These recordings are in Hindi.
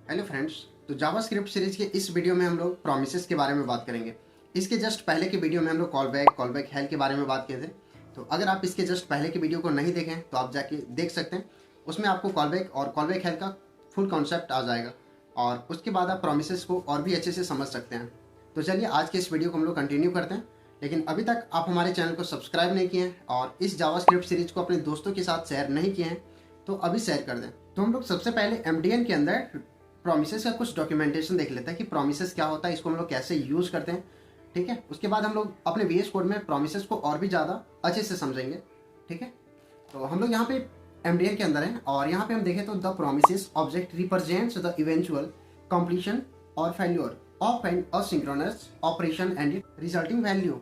Hello friends. तो जावास्क्रिप्ट सीरीज के इस वीडियो में हम लोग प्रोमिसेस के बारे में बात करेंगे। इसके जस्ट पहले के वीडियो में हम लोग कॉलबैक हेल के बारे में बात किए थे। तो अगर आप इसके जस्ट पहले के वीडियो को नहीं देखें तो आप जाके देख सकते हैं। उसमें आपको कॉलबैक और कॉलबैक हेल का फुल कॉन्सेप्ट आ जाएगा और उसके बाद आप प्रोमिसेस को और भी अच्छे से समझ सकते हैं। तो चलिए आज के इस वीडियो को हम लोग कंटिन्यू करते हैं। लेकिन अभी तक आप हमारे चैनल को सब्सक्राइब नहीं किए हैं और इस जावास्क्रिप्ट सीरीज को अपने दोस्तों के साथ शेयर नहीं किए हैं तो अभी शेयर कर दें। तो हम लोग सबसे पहले एमडीएन के अंदर प्रोमिसेस का कुछ डॉक्यूमेंटेशन देख लेते हैं कि प्रोमिसेस क्या होता है, इसको हम लोग कैसे यूज करते हैं। ठीक है, उसके बाद हम लोग अपने वीएस कोड में प्रोमिसेस को और भी ज़्यादा अच्छे से समझेंगे। ठीक है, तो हम लोग यहाँ पे एमडीएन के अंदर हैं और यहाँ पे हम देखें तो the promises object represents the eventual completion और failure of an asynchronous operation and resulting value.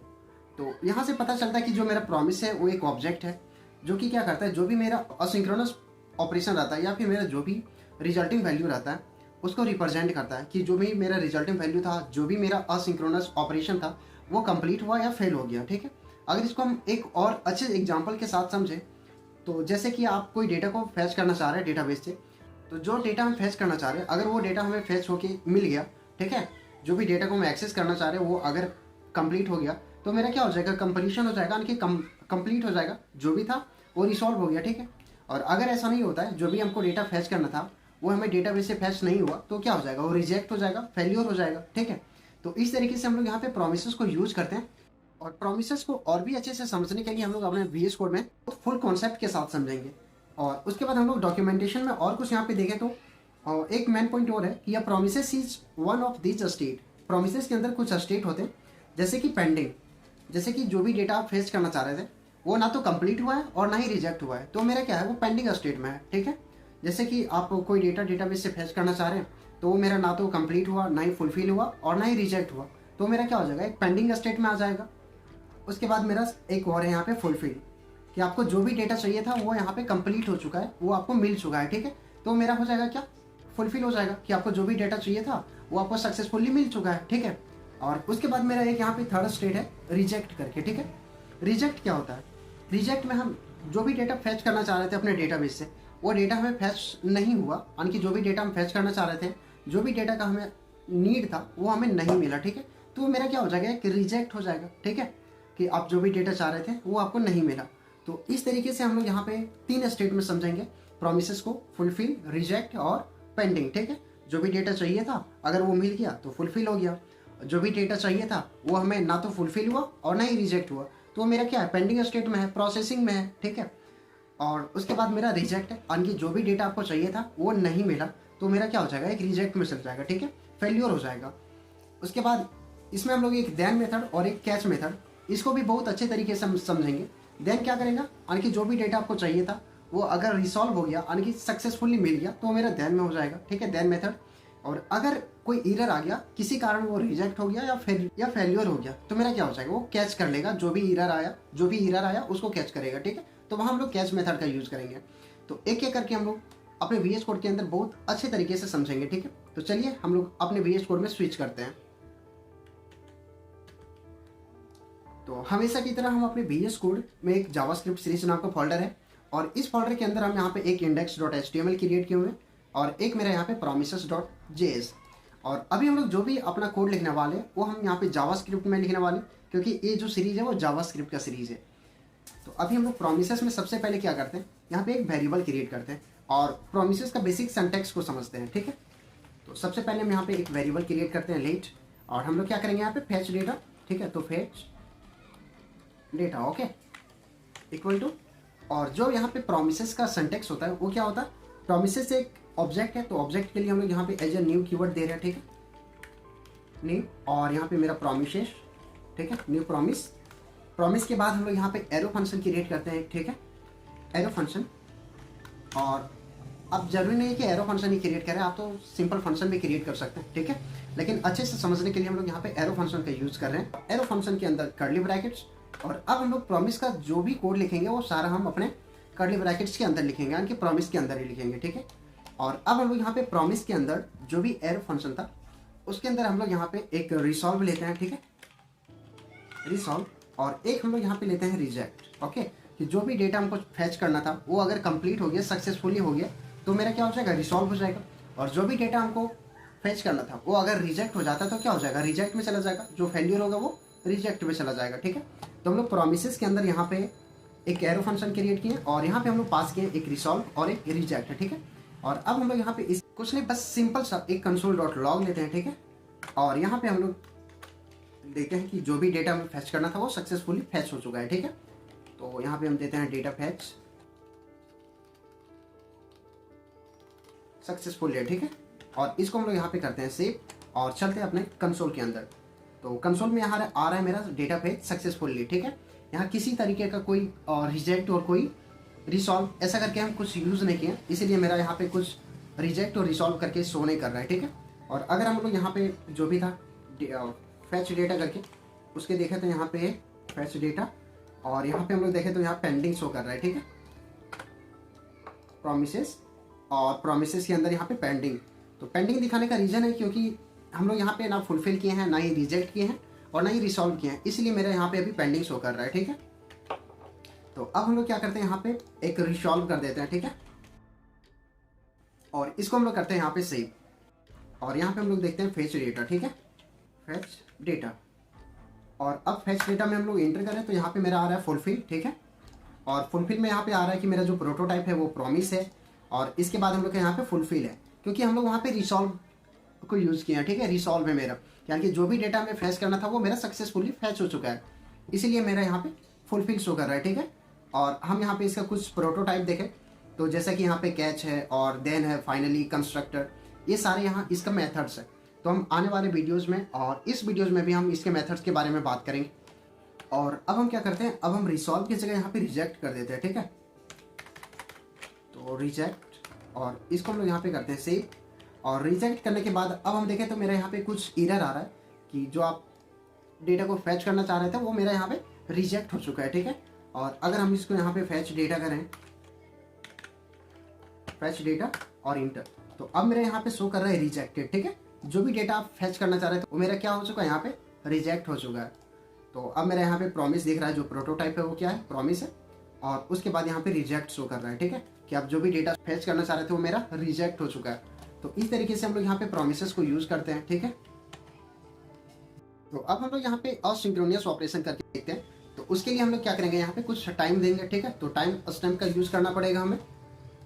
तो यहाँ से पता चलता है कि जो मेरा प्रॉमिस है वो एक ऑब्जेक्ट है जो कि क्या करता है, जो भी मेरा असिंक्रोनस ऑपरेशन रहता है या फिर मेरा जो भी रिजल्टिंग वैल्यू रहता है उसको रिप्रेजेंट करता है कि जो भी मेरा रिजल्टिंग वैल्यू था, जो भी मेरा असिंक्रोनस ऑपरेशन था वो कंप्लीट हुआ या फेल हो गया। ठीक है, अगर इसको हम एक और अच्छे एग्जांपल के साथ समझें तो जैसे कि आप कोई डेटा को फैच करना चाह रहे हैं डेटाबेस से, तो जो डेटा हम फैच करना चाह रहे हैं अगर वो डेटा हमें फैच होके मिल गया, ठीक है, जो भी डेटा को हम एक्सेस करना चाह रहे हैं वो अगर कंप्लीट हो गया तो मेरा क्या हो जाएगा, कंप्लीशन हो जाएगा, यानी कि कंप्लीट हो जाएगा, जो भी था वो रिसॉल्व हो गया। ठीक है, और अगर ऐसा नहीं होता है, जो भी हमको डेटा फैच करना था वो हमें डेटाबेस से फैच नहीं हुआ तो क्या हो जाएगा, वो रिजेक्ट हो जाएगा, फेल्योर हो जाएगा। ठीक है, तो इस तरीके से हम लोग यहाँ पे प्रोमिसेस को यूज करते हैं और प्रोमिसेस को और भी अच्छे से समझने के लिए हम लोग अपने वीएस कोड में फुल कॉन्सेप्ट के साथ समझेंगे। और उसके बाद हम लोग डॉक्यूमेंटेशन में और कुछ यहाँ पे देखें तो एक मेन पॉइंट और है कि यह promises is one of this state. Promises के अंदर कुछ स्टेट होते हैं जैसे कि पेंडिंग, जैसे कि जो भी डेटा आप फेच करना चाह रहे थे वो ना तो कंप्लीट हुआ है और ना ही रिजेक्ट हुआ है, तो मेरा क्या है, वो पेंडिंग स्टेट में है। ठीक है, जैसे कि आप कोई डेटाबेस से फेच करना चाह रहे हैं तो वो मेरा ना तो कंप्लीट हुआ, ना ही फुलफिल हुआ और ना ही रिजेक्ट हुआ, तो मेरा क्या हो जाएगा, एक पेंडिंग स्टेट में आ जाएगा। उसके बाद मेरा एक और है यहाँ पे फुलफिल, कि आपको जो भी डेटा चाहिए था वो यहाँ पे कंप्लीट हो चुका है, वो आपको मिल चुका है। ठीक है, तो मेरा हो जाएगा क्या, फुलफिल हो जाएगा कि आपको जो भी डेटा चाहिए था वो आपको सक्सेसफुली मिल चुका है। ठीक है, और उसके बाद मेरा एक यहाँ पे थर्ड स्टेट है रिजेक्ट करके। ठीक है, रिजेक्ट क्या होता है, रिजेक्ट में हम जो भी डेटा फैच करना चाह रहे थे अपने डेटाबेस से वो डेटा हमें फैच नहीं हुआ, यानी कि जो भी डेटा हम फैच करना चाह रहे थे, जो भी डेटा का हमें नीड था वो हमें नहीं मिला। ठीक है, तो मेरा क्या हो जाएगा, कि रिजेक्ट हो जाएगा। ठीक है, कि आप जो भी डेटा चाह रहे थे वो आपको नहीं मिला। तो इस तरीके से हम लोग यहाँ पे 3 स्टेट में समझेंगे प्रोमिसेस को, फुलफिल, रिजेक्ट और पेंडिंग। ठीक है, जो भी डेटा चाहिए था अगर वो मिल गया तो फुलफिल हो गया, जो भी डेटा चाहिए था वो हमें ना तो फुलफिल हुआ और ना ही रिजेक्ट हुआ, तो मेरा क्या है, पेंडिंग स्टेट में है, प्रोसेसिंग में है। ठीक है, और उसके बाद मेरा रिजेक्ट है, यानी कि जो भी डेटा आपको चाहिए था वो नहीं मिला तो मेरा क्या हो जाएगा, एक रिजेक्ट में चल जाएगा। ठीक है, फेल्योर हो जाएगा। उसके बाद इसमें हम लोग एक देन मेथड और एक कैच मेथड, इसको भी बहुत अच्छे तरीके से हम समझेंगे। देन क्या करेगा, यानी कि जो भी डेटा आपको चाहिए था वो अगर रिसॉल्व हो गया, यानी कि सक्सेसफुली मिल गया, तो मेरा देन में हो जाएगा। ठीक है, देन मेथड। और अगर कोई एरर आ गया, किसी कारण वो रिजेक्ट हो गया या फेल्योर हो गया, तो मेरा क्या हो जाएगा, वो कैच कर लेगा, जो भी एरर आया उसको कैच करेगा। ठीक है, तो वहाँ हम लोग कैच मेथड का यूज करेंगे। तो एक एक करके हम लोग अपने वीएस कोड के अंदर बहुत अच्छे तरीके से समझेंगे। ठीक है, तो चलिए हम लोग अपने वीएस कोड में स्विच करते हैं। तो हमेशा की तरह हम अपने वीएस कोड में एक जावास्क्रिप्ट सीरीज नाम का फोल्डर है और इस फोल्डर के अंदर हम यहाँ पे एक index.html क्रिएट किए हुए हैं और एक मेरा यहाँ पे promises.js। और अभी हम लोग जो भी अपना कोड लिखने वाले वो हम यहाँ पे जावास्क्रिप्ट में लिखने वाले, क्योंकि ये जो सीरीज है वो जावास्क्रिप्ट का सीरीज है। तो अभी हम लोग प्रोमिसेस में सबसे पहले क्या करते हैं, यहाँ पे एक वेरिएबल क्रिएट करते हैं और प्रोमिसेस का बेसिक सिंटैक्स को समझते हैं। ठीक है, तो सबसे पहले हम यहाँ पे एक वेरिएबल क्रिएट करते हैं लेट, और हम लोग क्या करेंगे यहाँ पे फेच डेटा। ठीक है, तो fetch data okay equal to, और जो यहाँ पे प्रोमिसेस का सिंटैक्स होता है वो क्या होता है, प्रोमिसेस एक ऑब्जेक्ट है तो ऑब्जेक्ट के लिए हम लोग यहाँ पे एज ए न्यू कीवर्ड दे रहे हैं। ठीक है, न्यू, और यहाँ पे मेरा प्रोमिसेस। ठीक है, न्यू प्रॉमिस के बाद हम लोग यहाँ पे एरो फंक्शन क्रिएट करते हैं। ठीक है, एरो फंक्शन, और अब जरूरी नहीं है कि एरो फंक्शन ही क्रिएट करें, आप तो सिंपल फंक्शन भी क्रिएट कर सकते हैं। ठीक है, लेकिन अच्छे से समझने के लिए हम लोग यहाँ पे एरो फंक्शन का यूज कर रहे हैं। एरो फंक्शन के अंदर कर्ली ब्रैकेट्स, और अब हम लोग प्रॉमिस का जो भी कोड लिखेंगे वो सारा हम अपने कर्ली ब्रैकेट्स के अंदर लिखेंगे, यानी कि प्रॉमिस के अंदर ही लिखेंगे। ठीक है, और अब हम लोग यहाँ पे प्रॉमिस के अंदर जो भी एरो फंक्शन था उसके अंदर हम लोग यहाँ पे एक रिसॉल्व लेते हैं। ठीक है, रिसॉल्व, और एक हम लोग यहाँ पे लेते हैं रिजेक्ट। ओके, कि जो भी डेटा हमको फैच करना था वो अगर कंप्लीट हो गया, सक्सेसफुली हो गया, तो मेरा क्या हो जाएगा, रिसॉल्व हो जाएगा। और जो भी डेटा हमको फेच करना था वो अगर रिजेक्ट हो जाता तो क्या हो जाएगा, रिजेक्ट में चला जाएगा, जो फेल्यूर होगा वो रिजेक्ट में चला जाएगा। ठीक है, तो हम लोग प्रोमिसेस के अंदर यहाँ पे एक एरो फंक्शन क्रिएट किए और यहाँ पे हम लोग पास किए एक रिसॉल्व और एक रिजेक्ट है। ठीक है, और अब हम लोग यहाँ पे इस कुछ नहीं, बस सिंपल सा एक कंसोल डॉट लॉग लेते हैं। ठीक है, और यहाँ पे हम लोग देखते हैं कि जो भी डेटा हमें फैच करना था वो सक्सेसफुली फैच हो चुका है। ठीक है, तो यहाँ पे हम देते हैं डेटा फैच सक्सेसफुल है। ठीक है, और इसको हम लोग यहाँ पे करते हैं सेव और चलते हैं अपने कंसोल के अंदर। तो कंसोल में यहाँ आ रहा है मेरा डेटा फैच सक्सेसफुली। ठीक है, यहाँ किसी तरीके का कोई रिजेक्ट और कोई रिसॉल्व ऐसा करके हम कुछ यूज़ नहीं किए, इसीलिए मेरा यहाँ पे कुछ रिजेक्ट और रिसॉल्व करके शो नहीं कर रहा है। ठीक है, और अगर हम लोग यहाँ पे जो भी था फैच डेटा करके उसके देखे तो यहाँ पे फैच डेटा और यहाँ पे हम लोग देखें तो यहाँ पेंडिंग शो कर रहा है। ठीक है, प्रोमिसेस और प्रोमिसेस के अंदर यहाँ पे पेंडिंग, तो पेंडिंग दिखाने का रीज़न है क्योंकि हम लोग यहाँ पे ना फुलफिल किए हैं, ना ही रिजेक्ट किए हैं और ना ही रिसॉल्व किए हैं, इसलिए मेरा यहाँ पे अभी पेंडिंग शो कर रहा है। ठीक है, तो अब हम लोग क्या करते हैं यहाँ पे एक रिसॉल्व कर देते हैं। ठीक है, और इसको हम लोग करते हैं यहाँ पे सेव और यहाँ पे हम लोग देखते हैं फेच डेटा। ठीक है, फेच डेटा और अब फेच डेटा में हम लोग एंटर करें तो यहाँ पे मेरा आ रहा है फुलफिल। ठीक है, और फुलफिल में यहाँ पे आ रहा है कि मेरा जो प्रोटोटाइप है वो प्रॉमिस है और इसके बाद हम लोग का यहाँ पे फुलफिल है क्योंकि हम लोग वहाँ पे रिसॉल्व को यूज़ किया है। ठीक है, रिसॉल्व है मेरा, यानी कि जो भी डेटा हमें फैच करना था वो मेरा सक्सेसफुली फैच हो चुका है, इसीलिए मेरा यहाँ पे फुलफिल शो कर रहा है। ठीक है, और हम यहाँ पे इसका कुछ प्रोटोटाइप देखें तो जैसा कि यहाँ पे कैच है और देन है फाइनली कंस्ट्रक्टर, ये सारे यहाँ इसका मेथड्स है। तो हम आने वाले वीडियोज़ में और इस वीडियोज़ में भी हम इसके मेथड्स के बारे में बात करेंगे। और अब हम क्या करते हैं, अब हम रिसॉल्व की जगह यहाँ पे रिजेक्ट कर देते हैं। ठीक है, तो रिजेक्ट और इसको हम लोग यहाँ पे करते हैं सेव और रिजेक्ट करने के बाद अब हम देखें तो मेरा यहाँ पे कुछ एरर आ रहा है कि जो आप डेटा को फैच करना चाह रहे थे वो मेरा यहाँ पे रिजेक्ट हो चुका है। ठीक है, और अगर हम इसको यहाँ पे फैच डेटा करें, फैच डेटा और इंटर, तो अब मेरा यहाँ पे शो कर रहा है रिजेक्टेड। ठीक है, जो भी डेटा आप फैच करना चाह रहे थे वो मेरा क्या हो चुका है, यहाँ पे रिजेक्ट हो चुका है। तो अब मेरा यहाँ पे प्रॉमिस दिख रहा है, जो प्रोटोटाइप है वो क्या है, प्रॉमिस है, और उसके बाद यहाँ पे रिजेक्ट शो कर रहा है। ठीक है, कि आप जो भी डेटा फैच करना चाह रहे थे वो मेरा रिजेक्ट हो चुका है। तो इस तरीके से हम लोग यहाँ पे प्रोमिसेस को यूज करते हैं। ठीक है, तो अब हम लोग यहाँ पे असिंक्रोनियस ऑपरेशन करके देखते हैं। तो उसके लिए हम लोग क्या करेंगे, यहाँ पे कुछ टाइम देंगे। ठीक है, तो टाइम स्टैम्प का यूज करना पड़ेगा हमें।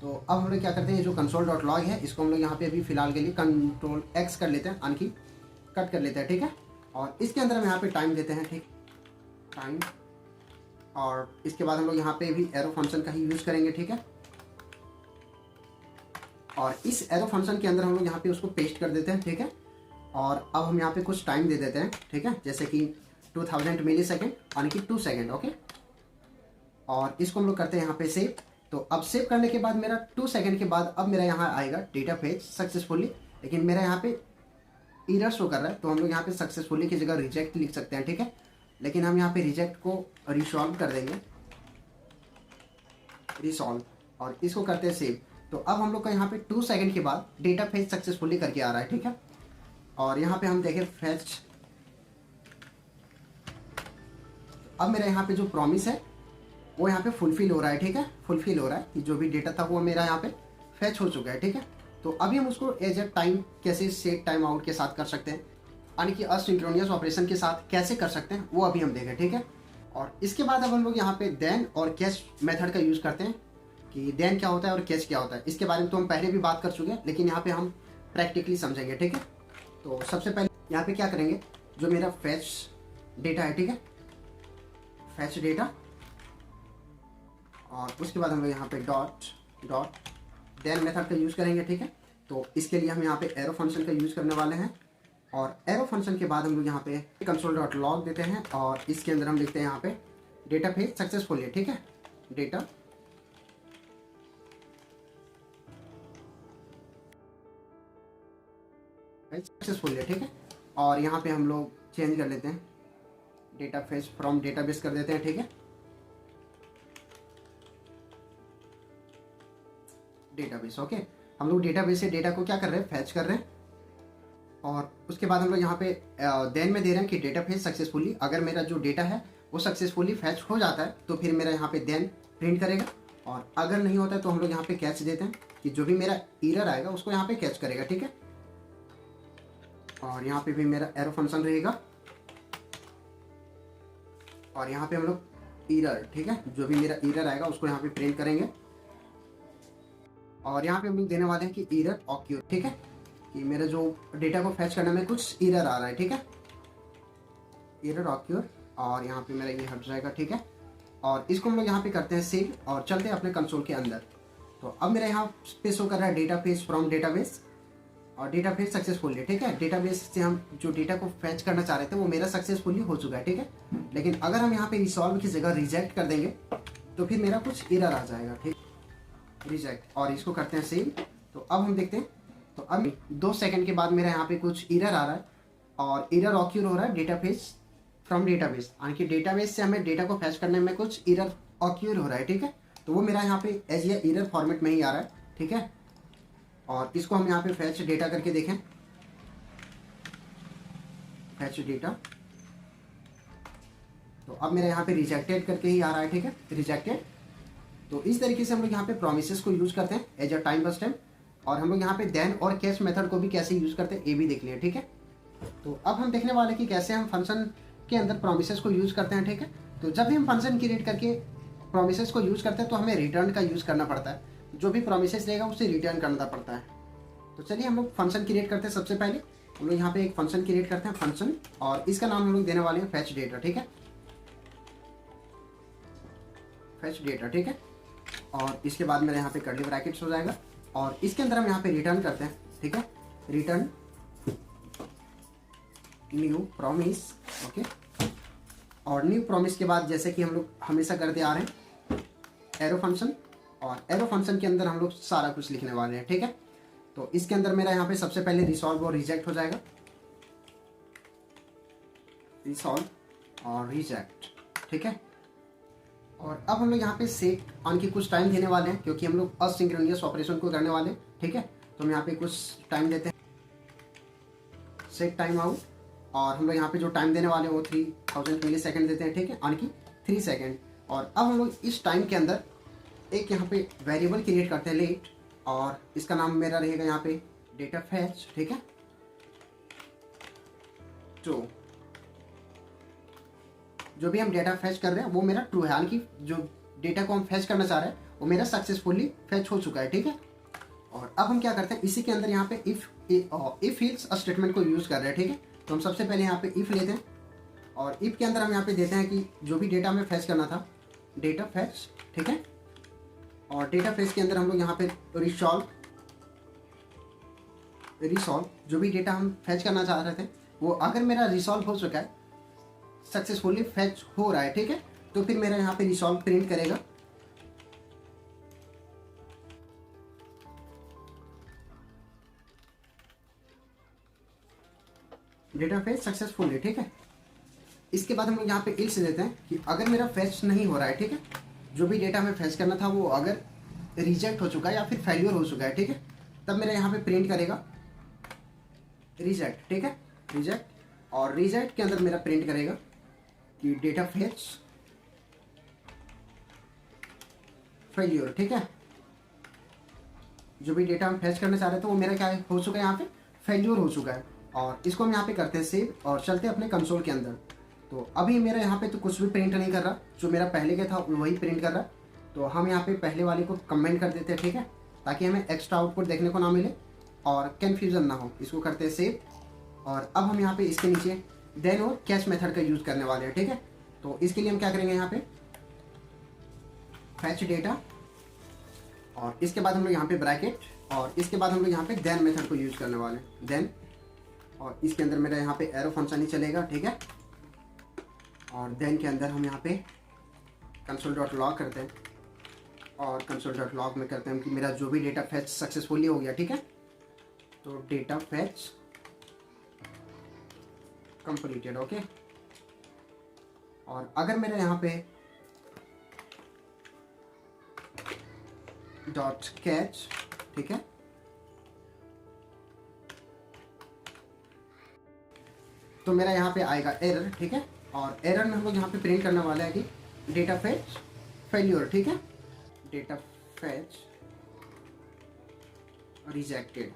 तो अब हम लोग क्या करते हैं, जो कंसोल डॉट लॉग है इसको हम लोग यहाँ पे अभी फिलहाल के लिए कंट्रोल एक्स कर लेते हैं, यानी कट कर लेते हैं। ठीक है, और इसके अंदर हम यहाँ पे टाइम देते हैं। ठीक, टाइम, और इसके बाद हम लोग यहाँ पे भी एरो फंक्शन का ही यूज करेंगे। ठीक है, और इस एरो फंक्शन के अंदर हम लोग यहाँ पे उसको पेस्ट कर देते हैं। ठीक है, और अब हम यहाँ पे कुछ टाइम दे देते हैं। ठीक है, जैसे कि 2000 मिली सेकेंड यानी कि 2 सेकेंड। ओके, और इसको हम लोग करते हैं यहाँ पे सेव। तो अब सेव करने के बाद मेरा 2 सेकेंड के बाद अब मेरा यहाँ आएगा डेटा फेच सक्सेसफुली, लेकिन मेरा यहाँ पे एरर शो कर रहा है। तो हम लोग यहाँ पे सक्सेसफुली की जगह रिजेक्ट लिख सकते हैं। ठीक है, लेकिन हम यहाँ पे रिजेक्ट को रिसॉल्व कर देंगे, रिसॉल्व, और इसको करते हैं सेव। तो अब हम लोग का यहाँ पे 2 सेकेंड के बाद डेटा फेच सक्सेसफुली करके आ रहा है। ठीक है, और यहाँ पे हम देखें फेच, अब मेरा यहाँ पे जो प्रॉमिस है वो यहाँ पे फुलफिल हो रहा है। ठीक है, फुलफिल हो रहा है कि जो भी डेटा था वो मेरा यहाँ पे फैच हो चुका है। ठीक है, तो अभी हम उसको एज ए टाइम कैसे सेट टाइम आउट के साथ कर सकते हैं, यानी कि असिंक्रोनियस ऑपरेशन के साथ कैसे कर सकते हैं वो अभी हम देखें। ठीक है, और इसके बाद अब हम लोग यहाँ पे देन और कैच मेथड का यूज़ करते हैं कि देन क्या होता है और कैच क्या होता है। इसके बारे में तो हम पहले भी बात कर चुके हैं, लेकिन यहाँ पे हम प्रैक्टिकली समझेंगे। ठीक है, तो सबसे पहले यहाँ पे क्या करेंगे, जो मेरा फैच डेटा है, ठीक है, फैच डेटा, और उसके बाद हम लोग यहाँ पे डॉट देन मेथड का यूज़ करेंगे। ठीक है, तो इसके लिए हम यहाँ पे एरो फंक्शन का यूज़ करने वाले हैं, और एरो फंक्शन के बाद हम लोग यहाँ पे कंसोल डॉट लॉग देते हैं, और इसके अंदर हम लिखते हैं यहाँ पे डेटा फेच सक्सेसफुल है। ठीक है, डेटा सक्सेसफुल है। ठीक है, और यहाँ पे हम लोग चेंज कर लेते हैं, डेटा फेच फ्रॉम डेटाबेस कर देते हैं। ठीक है, डेटाबेस। ओके, हम लोग डेटाबेस से डेटा को क्या कर रहे हैं, फैच कर रहे हैं, और उसके बाद हम लोग यहाँ पे देन में दे रहे हैं कि डेटा फेच सक्सेसफुली, अगर मेरा जो डेटा है वो सक्सेसफुली फैच हो जाता है तो फिर मेरा यहाँ पे देन प्रिंट करेगा, और अगर नहीं होता है तो हम लोग यहाँ पे कैच देते हैं, कि जो भी मेरा एरर आएगा उसको यहाँ पे कैच करेगा, ठीक है। और यहाँ पे भी मेरा एरो फंक्शन रहेगा और यहाँ पे हम लोग एरर, ठीक है, जो भी मेरा एरर आएगा उसको यहाँ पे प्रिंट करेंगे। और यहाँ पे हम लोग देने वाले हैं कि एरर ऑक्यूर, ठीक है, कि मेरा जो डेटा को फैच करने में कुछ एरर आ रहा है, ठीक है, एरर ऑक्यूर। और यहाँ पे मेरा ये हट जाएगा, ठीक है। और इसको हम लोग यहाँ पे करते हैं सेव और चलते हैं अपने कंसोल के अंदर। तो अब मेरा यहाँ पे शो कर रहा है डेटा फेच फ्रॉम डेटाबेस और डेटा फेच सक्सेसफुली, ठीक है। डेटाबेस से हम जो डेटा को फैच करना चाह रहे थे वो मेरा सक्सेसफुली हो चुका है, ठीक है। लेकिन अगर हम यहाँ पे रिसॉल्व की जगह रिजेक्ट कर देंगे तो फिर मेरा कुछ एरर आ जाएगा, ठीक, रिजेक्ट। और इसको करते हैं सेव। तो अब हम देखते हैं, तो अब 2 सेकंड के बाद मेरा यहाँ पे कुछ एरर आ रहा है और एरर ऑक्यूर हो रहा है डेटा फेच फ्रॉम डेटाबेस, यानी कि डेटाबेस से हमें डेटा को फैच करने में कुछ एरर ऑक्यूर हो रहा है, ठीक है। तो वो मेरा यहाँ पे एज ए एरर फॉर्मेट में ही आ रहा है, ठीक है। और इसको हम यहाँ पे फैच डेटा करके देखें, फैच डेटा। तो अब मेरा यहाँ पे रिजेक्टेड करके ही आ रहा है, ठीक है, रिजेक्टेड। तो इस तरीके से हम लोग यहाँ पे प्रोमिसेस को यूज करते हैं एज अ टाइम बस टाइम। और हम लोग यहाँ पे देन और कैच मेथड को भी कैसे यूज करते हैं ये भी देख लिया, ठीक है। तो अब हम देखने वाले कि कैसे हम फंक्शन के अंदर प्रोमिसेस को यूज करते हैं, ठीक है। तो जब भी हम फंक्शन क्रिएट करके प्रोमिसेस को यूज करते हैं तो हमें रिटर्न का यूज करना पड़ता है, जो भी प्रोमिसेस रहेगा उसे रिटर्न करना पड़ता है। तो चलिए हम लोग फंक्शन क्रिएट करते हैं। सबसे पहले हम लोग यहाँ पे एक फंक्शन क्रिएट करते हैं, फंक्शन, और इसका नाम हम लोग देने वाले हैं फैच डेटा, ठीक है, फैच डेटा, ठीक है। और इसके बाद मेरे यहाँ पे कर्ली ब्रैकेट्स हो जाएगा और इसके अंदर हम यहाँ पे रिटर्न करते हैं, ठीक है, रिटर्न न्यू प्रॉमिस, ओके। और न्यू प्रॉमिस के बाद जैसे कि हम लोग हमेशा करते आ रहे हैं एरो फंक्शन, और एरो फंक्शन के अंदर हम लोग सारा कुछ लिखने वाले हैं, ठीक है। तो इसके अंदर मेरा यहाँ पे सबसे पहले रिसॉल्व और रिजेक्ट हो जाएगा, रिसॉल्व और रिजेक्ट, ठीक है। और अब हम लोग यहाँ पे सेट ऑन की कुछ टाइम देने वाले हैं क्योंकि हम लोग असिंक्रोनियस ऑपरेशन को करने वाले हैं, ठीक है। तो हम यहाँ पे कुछ टाइम देते हैं, सेट टाइम आउट। और हम लोग यहाँ पे जो टाइम देने वाले हैं वो 3000 मिली सेकेंड देते हैं, ठीक है, ऑन की 3 सेकेंड। और अब हम लोग इस टाइम के अंदर एक यहाँ पे वेरिएबल क्रिएट करते हैं लेट, और इसका नाम मेरा रहेगा यहाँ पे डेटा फैच, ठीक है। तो जो भी हम डेटा फैच कर रहे हैं वो मेरा ट्रू है, यानी कि जो डेटा को हम फैच करना चाह रहे हैं वो मेरा सक्सेसफुली फैच हो चुका है, ठीक है। और अब हम क्या करते हैं, इसी के अंदर यहाँ पे इफ हिल्स स्टेटमेंट को यूज कर रहे हैं, ठीक है। तो हम सबसे पहले यहाँ पे इफ लेते हैं और इफ के अंदर हम यहाँ पे देते हैं कि जो भी डेटा हमें फैच करना था, डेटा फैच, ठीक है। और डेटा फैच के अंदर हम लोग यहाँ पे रिसॉल्व जो भी डेटा हम फैच करना चाह रहे थे वो अगर मेरा रिसॉल्व हो चुका है, सक्सेसफुली फैच हो रहा है, ठीक है, तो फिर मेरा यहाँ पे रिसॉल्व प्रिंट करेगा। डेटा फैच सक्सेसफुल है, ठीक है। इसके बाद हम लोग यहाँ पे इल्स देते हैं कि अगर मेरा फैच नहीं हो रहा है, ठीक है, जो भी डेटा हमें फैच करना था वो अगर रिजेक्ट हो चुका है या फिर फेल्यूर हो चुका है, ठीक है, तब मेरा यहाँ पे प्रिंट करेगा रिजेक्ट, ठीक है, रिजेक्ट। और रिजेक्ट के अंदर मेरा प्रिंट करेगा कि डेटा फैच फेल्यूर, ठीक है। जो भी डेटा हम फैच करना चाह रहे थे वो मेरा क्या हो चुका है, यहाँ पे फेल्यूर हो चुका है। और इसको हम यहाँ पे करते हैं सेव और चलते हैं अपने कंसोल के अंदर। तो अभी मेरा यहाँ पे तो कुछ भी प्रिंट नहीं कर रहा, जो मेरा पहले का था वही प्रिंट कर रहा। तो हम यहाँ पे पहले वाले को कमेंट कर देते हैं, ठीक है, ताकि हमें एक्स्ट्रा आउटपुट देखने को ना मिले और कन्फ्यूजन ना हो। इसको करते हैं सेव। और अब हम यहाँ पे इसके नीचे देन और कैच मेथड का यूज करने वाले हैं, ठीक है। तो इसके लिए हम क्या करेंगे, यहाँ पे फैच डेटा और इसके बाद हम लोग यहाँ पे ब्रैकेट और इसके बाद हम लोग यहाँ पे देन मेथड को यूज करने वाले हैं, देन। और इसके अंदर मेरा यहाँ पे एरो फंक्शन ही चलेगा, ठीक है। और देन के अंदर हम यहाँ पे console.log करते हैं और console.log में करते हैं कि मेरा जो भी डेटा फैच सक्सेसफुली हो गया, ठीक है। तो डेटा फैच कंप्लीटेड, ओके। और अगर मेरा यहाँ पे डॉट कैच, ठीक है, तो मेरा यहाँ पे आएगा एरर, ठीक है। और एरर में हम लोग यहाँ पे प्रिंट करने वाला है कि डेटा फैच फेल्यूर, ठीक है, डेटा फैच रिजेक्टेड,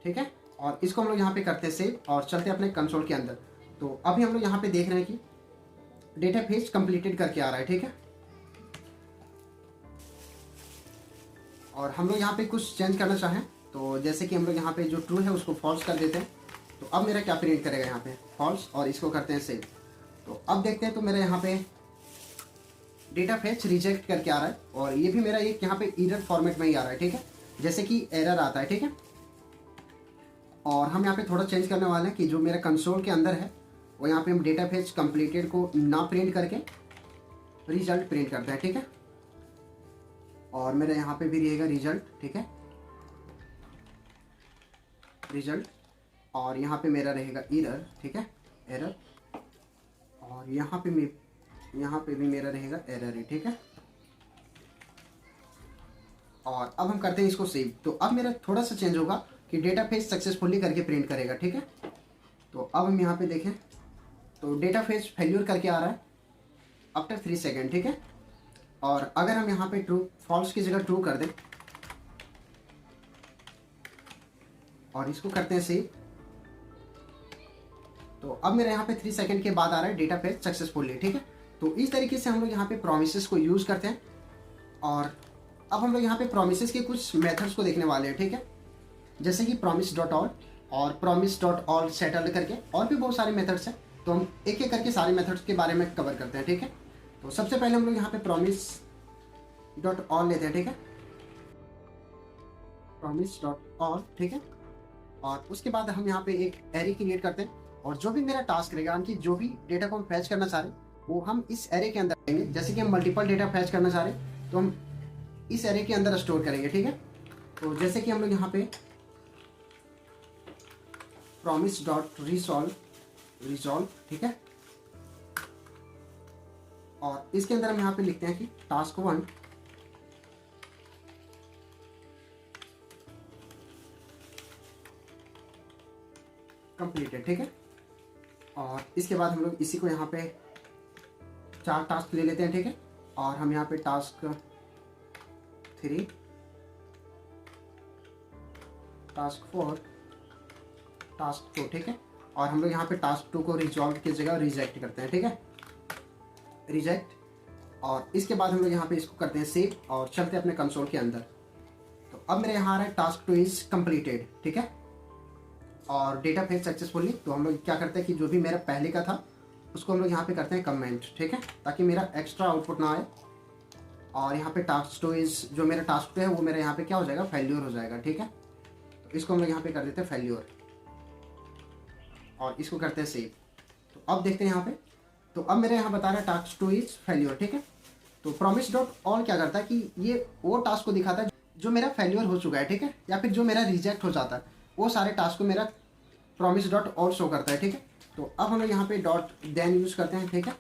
ठीक है। और इसको हम लोग यहाँ पे करते हैं सेव और चलते हैं अपने कंसोल के अंदर। तो अभी हम लोग यहाँ पे देख रहे हैं कि डेटा फेच कंप्लीटेड करके आ रहा है, ठीक है। और हम लोग यहाँ पे कुछ चेंज करना चाहें तो जैसे कि हम लोग यहाँ पे जो ट्रू है उसको फॉल्स कर देते हैं। तो अब मेरा क्या प्रिंट करेगा यहाँ पे, फॉल्स, और इसको करते हैं सेव। तो अब देखते हैं तो मेरा यहाँ पे डेटा फेच रिजेक्ट करके आ रहा है और ये भी मेरा एक यहाँ पे एरर फॉर्मेट में ही आ रहा है, ठीक है, जैसे कि एरर आता है, ठीक है। और हम यहाँ पे थोड़ा चेंज करने वाले हैं कि जो मेरा कंसोल के अंदर है वो यहाँ पे हम डेटा फेच कंप्लीटेड को ना प्रिंट करके रिजल्ट प्रिंट करते हैं, ठीक है। और मेरा यहाँ पे भी रहेगा रिजल्ट, ठीक है, रिजल्ट। और यहाँ पे मेरा रहेगा एरर, ठीक है, एरर। और यहाँ पे भी मेरा रहेगा एरर है, ठीक है। और अब हम करते हैं इसको सेव। तो अब मेरा थोड़ा सा चेंज होगा कि डेटा फेच सक्सेसफुली करके प्रिंट करेगा, ठीक है। तो अब हम यहाँ पे देखें तो डेटा फेच फेल्यूर करके आ रहा है आफ्टर 3 सेकेंड, ठीक है। और अगर हम यहाँ पे ट्रू, फॉल्स की जगह ट्रू कर दें और इसको करते हैं सेव, तो अब मेरे यहाँ पे 3 सेकंड के बाद आ रहा है डेटा फेच सक्सेसफुली, ठीक है। तो इस तरीके से हम लोग यहाँ पे प्रोमिसेस को यूज़ करते हैं। और अब हम लोग यहाँ पे प्रोमिसेस के कुछ मेथड्स को देखने वाले हैं, ठीक है, जैसे कि promise.all और promise.all सेटल करके और भी बहुत सारे मेथड्स हैं। तो हम एक एक करके सारे मेथड्स के बारे में कवर करते हैं, ठीक है। तो सबसे पहले हम लोग यहाँ पे promise.all लेते हैं, ठीक है, promise.all, ठीक है। और उसके बाद हम यहाँ पे एक एरे क्रिएट करते हैं और जो भी मेरा टास्क रहेगा, यानी कि जो भी डेटा को हम फैच करना चाह रहे हैं वो हम इस एरे के अंदर करेंगे। जैसे कि हम मल्टीपल डेटा फैच करना चाह रहे हैं तो हम इस एरे के अंदर स्टोर करेंगे, ठीक है। तो जैसे कि हम लोग यहाँ पे promise.resolve, ठीक है। और इसके अंदर हम यहाँ पे लिखते हैं कि टास्क 1 कंप्लीटेड, ठीक है। और इसके बाद हम लोग इसी को यहाँ पे 4 टास्क ले लेते हैं, ठीक है। और हम यहाँ पे टास्क 3, टास्क 4, टास्क 2, ठीक है। और हम लोग यहाँ पे टास्क 2 को रिजॉल्व की जगह रिजेक्ट करते हैं, ठीक है, रिजेक्ट। और इसके बाद हम लोग यहाँ पे इसको करते हैं सेव और चलते हैं अपने कंसोल के अंदर। तो अब मेरे यहाँ आ रहा है टास्क 2 इज कंप्लीटेड, ठीक है, और डेटा फेच सक्सेसफुली। तो हम लोग क्या करते हैं कि जो भी मेरा पहले का था उसको हम लोग यहाँ पे करते हैं कमेंट, ठीक है, ताकि मेरा एक्स्ट्रा आउटपुट ना आए। और यहाँ पे टास्क 2 इज, जो मेरा टास्क 2 है वो मेरा यहाँ पे क्या हो जाएगा, फेल्यूर हो जाएगा, ठीक है। तो इसको हम लोग यहाँ पे कर देते हैं फेल्यूर और इसको करते हैं सेव। तो अब देखते हैं यहाँ पे, तो अब मेरे यहाँ बता रहा है टास्क 2 इज फेल्यूर, ठीक है। तो promise.all क्या करता है कि ये वो टास्क को दिखाता है जो मेरा फेल्यूर हो चुका है, ठीक है, या फिर जो मेरा रिजेक्ट हो जाता है, वो सारे टास्क को मेरा promise.all शो करता है, ठीक है। तो अब हम लोग यहाँ पे डॉट देन यूज़ करते हैं, ठीक है।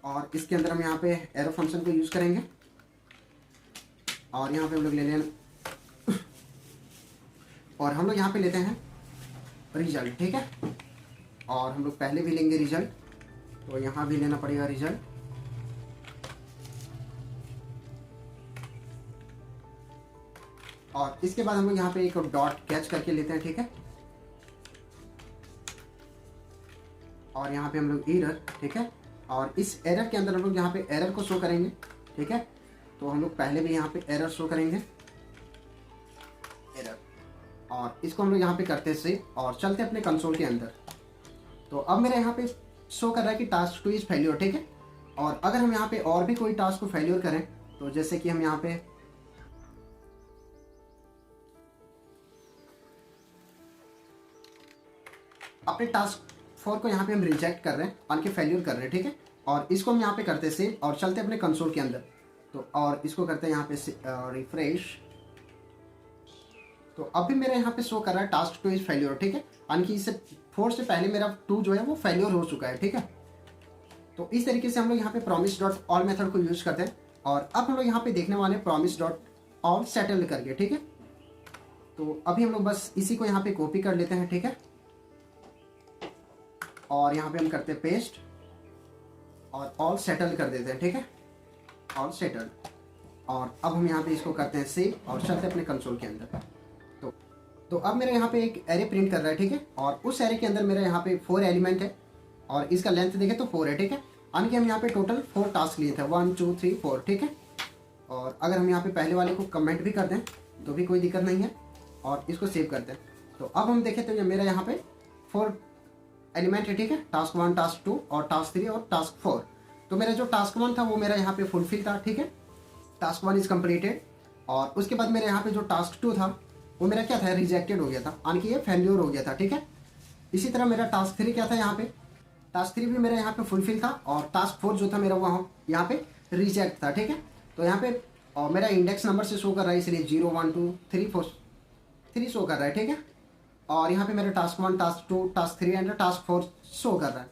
और इसके अंदर हम यहाँ पे एरो फंक्शन को यूज़ करेंगे और यहाँ पे हम लोग ले लें और हम लोग यहाँ पे लेते हैं रिजल्ट, ठीक है। और हम लोग पहले भी लेंगे रिजल्ट, तो यहाँ भी लेना पड़ेगा रिजल्ट। और इसके बाद हम लोग यहाँ पे एक डॉट कैच करके लेते हैं, ठीक है। और यहाँ पे हम लोग एरर, ठीक है। और इस एरर के अंदर हम लोग यहाँ पे एरर को शो करेंगे, ठीक है। तो हम लोग पहले भी यहाँ पे एरर शो करेंगे, एरर। और इसको हम लोग यहाँ पे करते हैं सेव और चलते अपने कंसोल के अंदर। तो अब मेरे यहाँ पे शो कर रहा है कि टास्क 2 इज फेल्योर, ठीक है। और अगर हम यहाँ पे और भी कोई टास्क को फेल्योर करें, तो जैसे कि हम यहाँ पे अपने टास्क 4 को यहाँ पे हम रिजेक्ट कर रहे हैं, यानी कि फेल्यूर कर रहे हैं, ठीक है। और इसको हम यहाँ पे करते हैं सेव और चलते अपने कंसोल के अंदर। तो और इसको करते हैं यहाँ पे रिफ्रेश। तो अभी मेरे यहाँ पे शो कर रहा है टास्क 2 इज फेल्यूर, ठीक है, यानी कि इससे 4 से पहले मेरा 2 जो है वो फेल्यूर हो चुका है, ठीक है। तो इस तरीके से हम लोग यहाँ पे promise.all मेथड को यूज करते हैं। और अब हम लोग यहाँ पे देखने वाले हैं promise.all सेटल करके, ठीक है। तो अभी हम लोग बस इसी को यहाँ पे कॉपी कर लेते हैं, ठीक है। और यहाँ पे हम करते हैं पेस्ट और ऑल सेटल कर देते हैं, ठीक है, ऑल सेटल। और अब हम यहाँ पे इसको करते हैं सेव और चलते हैं अपने कंसोल के अंदर। तो अब मेरा यहाँ पे एक एरे प्रिंट कर रहा है, ठीक है। और उस एरे के अंदर मेरा यहाँ पे 4 एलिमेंट है और इसका लेंथ देखें तो 4 है, ठीक है। यानी कि हम यहाँ पे टोटल 4 टास्क लिए थे, 1 2 3 4, ठीक है। और अगर हम यहाँ पे पहले वाले को कमेंट भी कर दें तो भी कोई दिक्कत नहीं है और इसको सेव करते हैं। तो अब हम देखें तो ये मेरा यहाँ पे 4 एलिमेंट है, ठीक है। टास्क 1, टास्क 2 और टास्क 3 और टास्क 4। तो मेरा जो टास्क 1 था वो मेरा यहाँ पे फुलफिल था, ठीक है। Task 1 is completed. और उसके बाद मेरे यहाँ पे जो टास्क 2 था वो मेरा क्या था, रिजेक्टेड हो गया था, यानी कि ये फेल्योर हो गया था, ठीक है। इसी तरह मेरा टास्क 3 क्या था, यहाँ पे टास्क 3 भी मेरा यहाँ पे फुलफिल था और टास्क 4 जो था मेरा वहाँ यहाँ पे रिजेक्ट था, ठीक है। तो यहाँ पे और मेरा इंडेक्स नंबर से शो कर रहा है, इसलिए 0 1 2 3 4 3 शो कर रहा है, ठीक है। और यहाँ पे मेरा task 1, task 2, task 3 and task 4 show कर रहा है।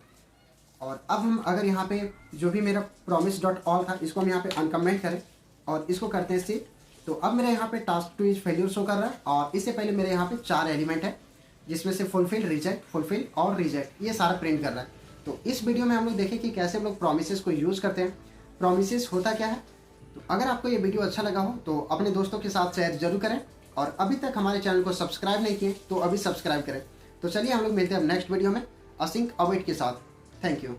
और अब हम अगर यहाँ पे जो भी मेरा promise.all था इसको हम यहाँ पे अनकमेंट करें और इसको करते हैं सेव। तो अब मेरे यहाँ पे टास्क 2 इज फेल्यूर शो कर रहा है और इससे पहले मेरे यहाँ पे 4 एलिमेंट है जिसमें से फुलफिल, रिजेक्ट, फुलफिल और रिजेक्ट, ये सारा प्रिंट कर रहा है। तो इस वीडियो में हम लोग देखें कि कैसे हम लोग प्रोमिसेस को यूज़ करते हैं, प्रोमिसेस होता क्या है। तो अगर आपको ये वीडियो अच्छा लगा हो तो अपने दोस्तों के साथ शेयर जरूर करें और अभी तक हमारे चैनल को सब्सक्राइब नहीं किए तो अभी सब्सक्राइब करें। तो चलिए हम लोग मिलते हैं अब नेक्स्ट वीडियो में असिंक अवेट के साथ। Thank you.